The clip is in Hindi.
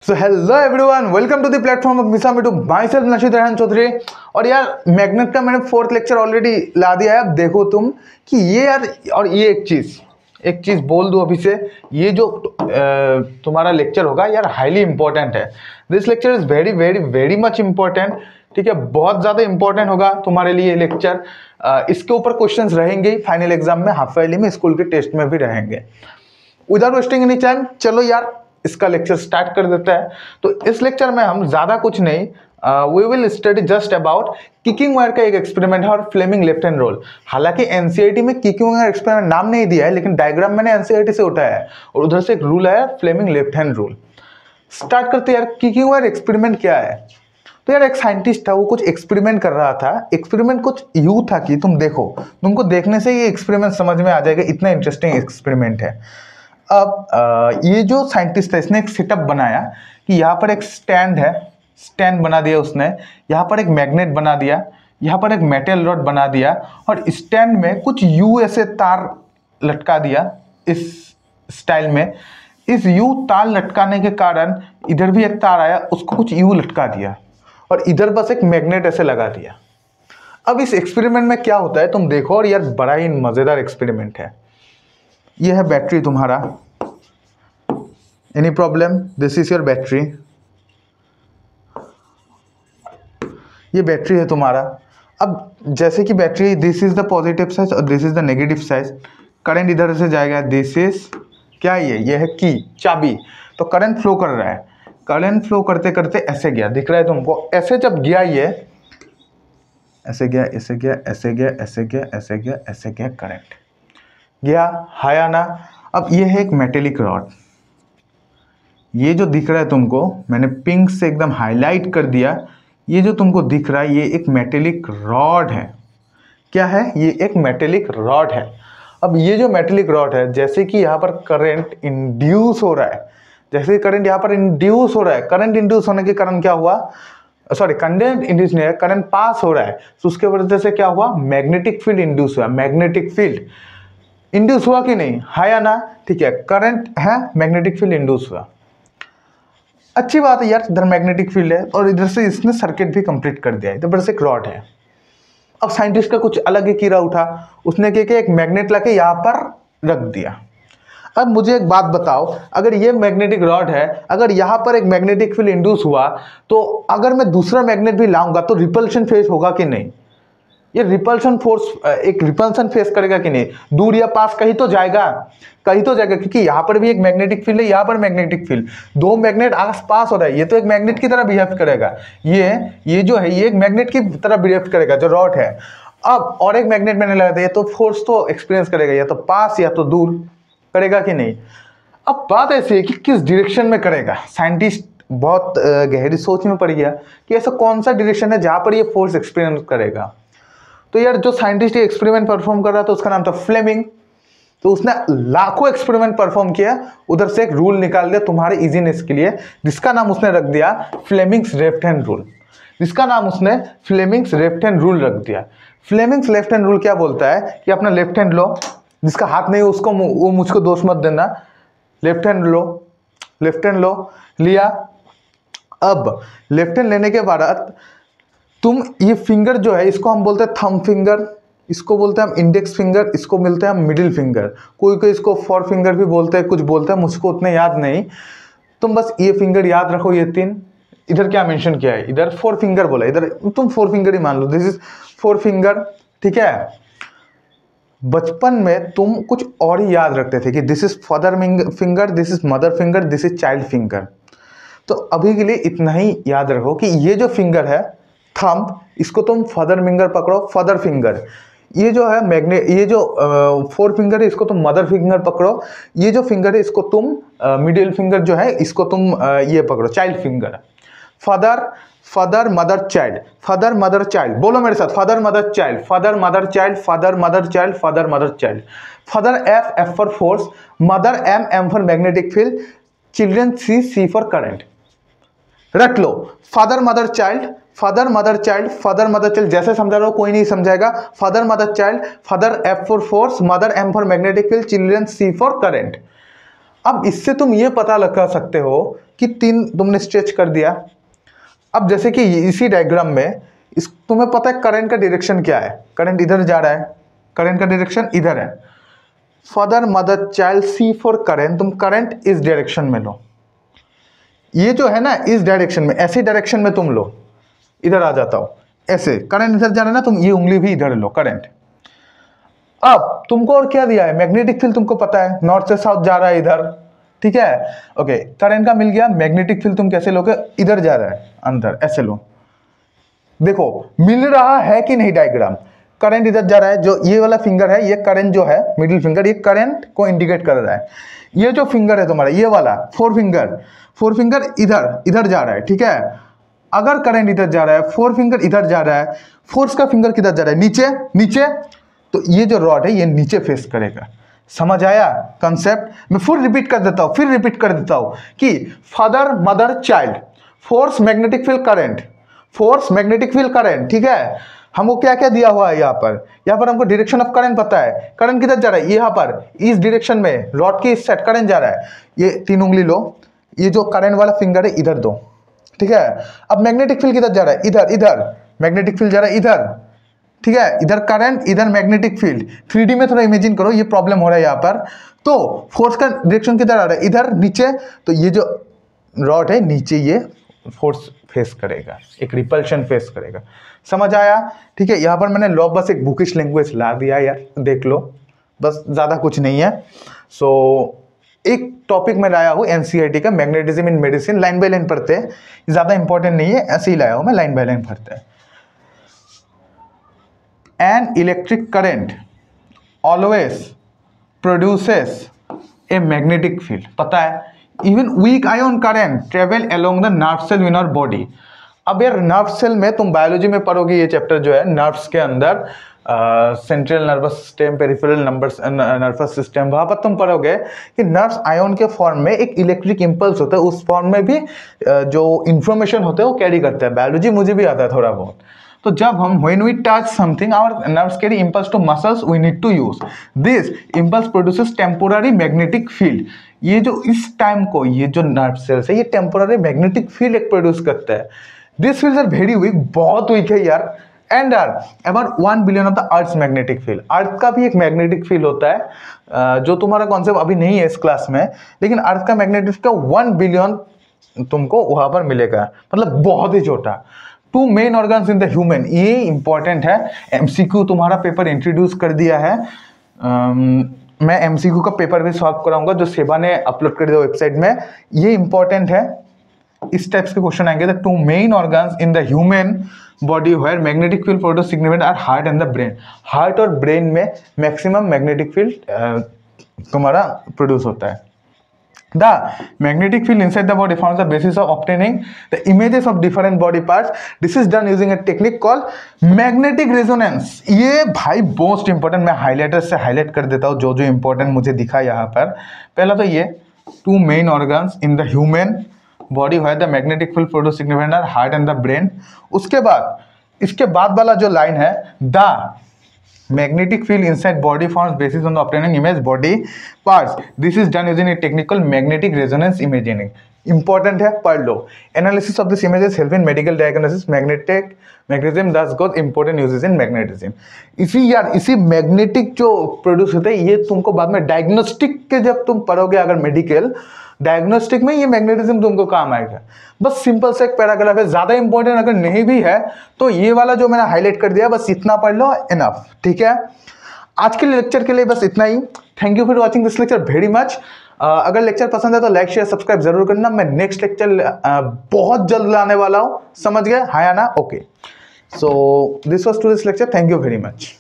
So hello everyone, welcome to the platform of मिसा to myself Nashid Rehan Chaudhary. और यार मैग्नेट का मैंने 4th लेक्चर ऑलरेडी ला दिया है। अब देखो तुम कि ये यार और ये एक चीज़ बोल दो अभी से, ये जो तुम्हारा लेक्चर होगा यार हाईली इंपॉर्टेंट है। This lecture is very very very much important. ठीक है, बहुत ज़्यादा इंपॉर्टेंट होगा तुम्हारे लिए ये लेक्चर। इसके ऊपर क्वेश्चंस रहेंगे ही फाइनल एग्जाम में, हाफ ईयरली में, स्कूल के टेस्ट में भी रहेंगे। विदाउट वेस्टिंग एनी टाइम चलो यार इसका लेक्चर स्टार्ट कर देता है। तो इस लेक्चर में हम ज़्यादा कुछ नहीं, we will study just about kicking wire का एक एक्सपेरिमेंट है और फ्लेमिंग लेफ्ट हैंड रूल। हालांकि एनसीईआरटी में किकिंग वायर एक्सपेरिमेंट नाम नहीं दिया है, लेकिन डायग्राम मैंने एनसीईआरटी से उठाया है और उधर से एक रूल है Fleming left hand rule. Start करते यार, किकिंग वायर एक्सपेरिमेंट क्या है। तो यार एक साइंटिस्ट था, वो कुछ एक्सपेरिमेंट कर रहा था। एक्सपेरिमेंट कुछ यूं था कि तुम देखो, तुमको देखने से ये एक्सपेरिमेंट समझ में आ जाएगा, इतना इंटरेस्टिंग एक्सपेरिमेंट है। अब ये जो साइंटिस्ट है इसने एक सेटअप बनाया कि यहाँ पर एक स्टैंड बना दिया उसने, यहाँ पर एक मैग्नेट बना दिया, यहाँ पर एक मेटल रॉड बना दिया और स्टैंड में कुछ यू ऐसे तार लटका दिया इस स्टाइल में। इस यू तार लटकाने के कारण इधर भी एक तार आया, उसको कुछ यू लटका दिया और इधर बस एक मैग्नेट ऐसे लगा दिया। अब इस एक्सपेरिमेंट में क्या होता है तुम देखो, और यार बड़ा ही मज़ेदार एक्सपेरिमेंट है। ये है बैटरी तुम्हारा, any problem, this is your battery. ये बैटरी है तुम्हारा। अब जैसे कि battery, this is the positive side और this is the negative side. Current इधर से जाएगा, दिस इज क्या, ये है की, चाबी। तो करंट फ्लो कर रहा है, करंट फ्लो करते करते ऐसे गया, दिख रहा है तुमको। ऐसे जब गया ये ऐसे गया, ऐसे गया, ऐसे गया, ऐसे गया, ऐसे गया, ऐसे गया, करंट गया, हाया ना। अब ये है एक मेटेलिक रॉड, ये जो दिख रहा है तुमको, मैंने पिंक से एकदम हाईलाइट कर दिया। ये जो तुमको दिख रहा है ये एक मेटेलिक रॉड है। क्या है ये? एक मेटेलिक रॉड है। अब ये जो मेटेलिक रॉड है, जैसे कि यहाँ पर करंट इंड्यूस हो रहा है, जैसे करंट यहाँ पर इंड्यूस हो रहा है, करंट इंड्यूस होने के कारण क्या हुआ, सॉरी करंट इंड्यूस नहीं है, करंट पास हो रहा है, तो उसके वजह से क्या हुआ, मैग्नेटिक फील्ड इंड्यूस हुआ। मैग्नेटिक फील्ड इंड्यूस हुआ कि नहीं, है या ना? ठीक है, करंट है, मैग्नेटिक फील्ड इंड्यूस हुआ। अच्छी बात है यार, इधर मैग्नेटिक फील्ड है और इधर से इसने सर्किट भी कंप्लीट कर दिया है। इधर से एक रॉड है। अब साइंटिस्ट का कुछ अलग ही कीड़ा उठा, उसने क्या किया, एक मैग्नेट लाके यहाँ पर रख दिया। अब मुझे एक बात बताओ, अगर ये मैग्नेटिक रॉड है, अगर यहाँ पर एक मैग्नेटिक फील्ड इंड्यूस हुआ, तो अगर मैं दूसरा मैग्नेट भी लाऊंगा तो रिपल्शन फेस होगा कि नहीं? ये रिपल्शन फोर्स, एक रिपल्शन फेस करेगा कि नहीं? दूर या पास कहीं तो जाएगा, कहीं तो जाएगा, क्योंकि यहाँ पर भी एक मैग्नेटिक फील्ड है, यहाँ पर मैग्नेटिक फील्ड, दो मैग्नेट आस पास हो रहा है। ये तो एक मैग्नेट की तरह बिहेव करेगा, ये जो है ये एक मैग्नेट की तरह बिहेव करेगा जो रॉड है। अब और एक मैग्नेट मैंने लगा दिया तो फोर्स तो एक्सपीरियंस करेगा, या तो पास या तो दूर, करेगा कि नहीं? अब बात ऐसी है कि किस डायरेक्शन में करेगा। साइंटिस्ट बहुत गहरी सोच में पड़ गया कि ऐसा कौन सा डायरेक्शन है जहाँ पर ये फोर्स एक्सपीरियंस करेगा। तो यार जो साइंटिस्ट एक्सपेरिमेंट परफॉर्म कर रहा था उसका नाम था फ्लेमिंग। तो उसने लाखों एक्सपेरिमेंट परफॉर्म किया, उधर से एक रूल निकाल दिया तुम्हारे इजीनेस के लिए, जिसका नाम उसने रख दिया फ्लेमिंग्स लेफ्ट हैंड रूल। जिसका नाम उसने फ्लेमिंग्स लेफ्ट हैंड रूल रख दिया। फ्लेमिंग्स लेफ्ट हैंड रूल क्या बोलता है कि अपना लेफ्ट हैंड लो, जिसका हाथ नहीं उसको वो मुझको दोष मत देना, लेफ्ट हैंड लो, लेफ्ट हैंड लो, लिया। अब लेफ्ट हैंड लेने के बाद तुम ये फिंगर जो है इसको हम बोलते हैं थंब फिंगर, इसको बोलते हैं हम इंडेक्स फिंगर, इसको मिलते हैं हम मिडिल फिंगर, कोई कोई इसको फोर फिंगर भी बोलते हैं, कुछ बोलते हैं, मुझको उतने याद नहीं। तुम बस ये फिंगर याद रखो, ये तीन। इधर क्या मेंशन किया है, इधर फोर फिंगर बोला, इधर तुम फोर फिंगर ही मान लो, दिस इज फोर फिंगर। ठीक है, बचपन में तुम कुछ और ही याद रखते थे कि this is father finger, this is mother finger, this is child finger. तो अभी के लिए इतना ही याद रखो कि ये जो फिंगर है थंब, इसको तुम फादर फिंगर पकड़ो, फादर फिंगर। ये जो है मैग्नेट, ये जो फोर फिंगर है इसको तुम मदर फिंगर पकड़ो। ये जो फिंगर है इसको तुम मिडिल फिंगर जो है इसको तुम ये पकड़ो, child finger. Father, father mother child, father mother child, बोलो मेरे साथ, father mother child, father mother child, father mother child, father mother child. Father F, F for force, mother M, M for magnetic field, children C, C for current. रख लो, father mother child, father mother child, father mother child, जैसे समझा रहा हो कोई नहीं समझाएगा। Father mother child, father F for force, mother M for magnetic field, children C for current. अब इससे तुम ये पता लगा सकते हो कि 3 तुमने स्ट्रेच कर दिया। अब जैसे कि इसी डायग्राम में इस तुम्हें पता है करंट का डायरेक्शन क्या है, करंट इधर जा रहा है, करंट का डायरेक्शन इधर है। Father mother child C for current, तुम करंट इस डायरेक्शन में लो, ये जो है ना इस डायरेक्शन में, ऐसे डायरेक्शन में तुम लो, इधर आ जाता हो ऐसे, करंट इधर जा रहा है ना, तुम ये उंगली भी इधर लो करंट। अब तुमको और क्या दिया है, मैग्नेटिक फील्ड तुमको पता है नॉर्थ से साउथ जा रहा है इधर, ठीक है, ओके, करंट का मिल गया। मैग्नेटिक फील्ड तुम कैसे लोगे, इधर जा रहा है अंदर, ऐसे लो। देखो मिल रहा है कि नहीं डायग्राम, करंट इधर जा रहा है, जो ये वाला फिंगर है ये करंट जो है मिडिल फिंगर, ये करंट को इंडिकेट कर रहा है। ये जो फिंगर है तुम्हारा ये वाला फोर फिंगर इधर इधर जा रहा है, ठीक है। अगर करंट इधर जा रहा है, फोर फिंगर इधर जा रहा है, फोर्स का फिंगर किधर जा रहा है, नीचे नीचे, तो ये जो रॉड है ये नीचे फेस करेगा। समझ आया कंसेप्ट? मैं फिर रिपीट कर देता हूं कि father mother child, force magnetic field current, force magnetic field current, ठीक है। हमको क्या क्या दिया हुआ है यहाँ पर हमको डायरेक्शन ऑफ करंट पता है, करंट किधर जा रहा है, यहाँ पर इस डायरेक्शन में, रॉड के इस साइड करंट जा रहा है। ये 3 उंगली लो, ये जो करंट वाला फिंगर है इधर दो, ठीक है। अब मैग्नेटिक फील्ड किधर जा रहा है, इधर मैग्नेटिक फील्ड जा रहा है इधर, ठीक है, इधर करंट इधर मैग्नेटिक फील्ड। 3D में थोड़ा इमेजिन करो, ये प्रॉब्लम हो रहा है यहाँ पर। तो फोर्स का डायरेक्शन किधर आ रहा है, इधर नीचे, तो ये जो रॉड है नीचे ये फोर्स फेस करेगा, एक रिपल्शन फेस करेगा। समझ आया? ठीक है, यहाँ पर मैंने लॉ बस एक बुकिश लैंग्वेज ला दिया यार, देख लो, बस ज़्यादा कुछ नहीं है। सो एक टॉपिक में लाया हूँ NCERT का, magnetism in medicine, line by line पढ़ते हैं, ज़्यादा इंपॉर्टेंट नहीं है, ऐसे ही लाया हूँ मैं, लाइन बाय लाइन पढ़ते हैं। An electric current always produces a magnetic field, पता है। Even weak ion current travel along the nerve cell in our body। अब यार नर्व सेल में तुम बायोलॉजी में पढ़ोगे, ये चैप्टर जो है नर्व्स के अंदर, central nervous system, peripheral nervous system, वहां पर तुम पढ़ोगे कि नर्व्स आयन के फॉर्म में एक इलेक्ट्रिक इंपल्स होता है, उस फॉर्म में भी जो इंफॉर्मेशन होता है वो कैरी करता है। बायोलॉजी मुझे भी आता है थोड़ा बहुत। तो जब हम when we touch something, our nerves carry impulse to muscles, we need to use this impulse produces temporary magnetic field। ये जो इस टाइम को, ये जो नर्व सेल्स है ये टेम्पोररी मैग्नेटिक फील्ड एक प्रोड्यूस करता है। This fields are very weak, बहुत वीक है यार, and are about 1 billion of the earth's magnetic field. Earth का भी एक मैग्नेटिक फील्ड होता है, जो तुम्हारा कॉन्सेप्ट अभी नहीं है इस क्लास में, लेकिन अर्थ का मैग्नेटिक का 1 बिलियन तुमको वहां पर मिलेगा, मतलब बहुत ही छोटा। 2 main organs in the human, ये इंपॉर्टेंट है, MCQ तुम्हारा पेपर इंट्रोड्यूस कर दिया है। मैं MCQ का पेपर भी सॉल्व कराऊंगा जो सेवा ने अपलोड कर दिया वेबसाइट में, ये इंपॉर्टेंट है। इस टाइप्स के क्वेश्चन आएंगे। The 2 main organs in the human body where magnetic field produce significant are heart and the brain. Heart और ब्रेन में मैक्सिमम मैग्नेटिक फील्ड तुम्हारा प्रोड्यूस होता है। The magnetic field inside the body forms the basis of obtaining the images of different body parts. This is done using a technique called magnetic resonance। ये भाई मोस्ट इंपॉर्टेंट, मैं हाईलाइटर से हाईलाइट कर देता हूँ जो जो इंपॉर्टेंट मुझे दिखा यहाँ पर। पहला तो ये 2 main organs in the human body where the magnetic field produce significant are heart and the brain. उसके बाद इसके बाद वाला जो लाइन है, the magnetic field inside body forms basis on the obtaining image body parts. This is done using a technical magnetic resonance imaging। important है, पढ़ लो। analysis of this images help in medical diagnosis। magnetism thus got important uses in magnetism। इसी मैग्नेटिक जो प्रोड्यूस होते हैं ये तुमको बाद में डायग्नोस्टिक के जब तुम पढ़ोगे, अगर मेडिकल डायग्नोस्टिक में ये मैग्नेटिज्म तुमको काम आएगा। बस सिंपल से एक पैराग्राफ है, ज्यादा इंपॉर्टेंट अगर नहीं भी है तो ये वाला जो मैंने हाईलाइट कर दिया बस इतना पढ़ लो, इनफ। ठीक है, आज के लेक्चर के लिए बस इतना ही। Thank you for watching this lecture very much. अगर लेक्चर पसंद है तो लाइक शेयर सब्सक्राइब जरूर करना। मैं नेक्स्ट लेक्चर बहुत जल्द लाने वाला हूँ, समझ गए? हाँ या ना? Okay, so this was today's lecture. Thank you very much.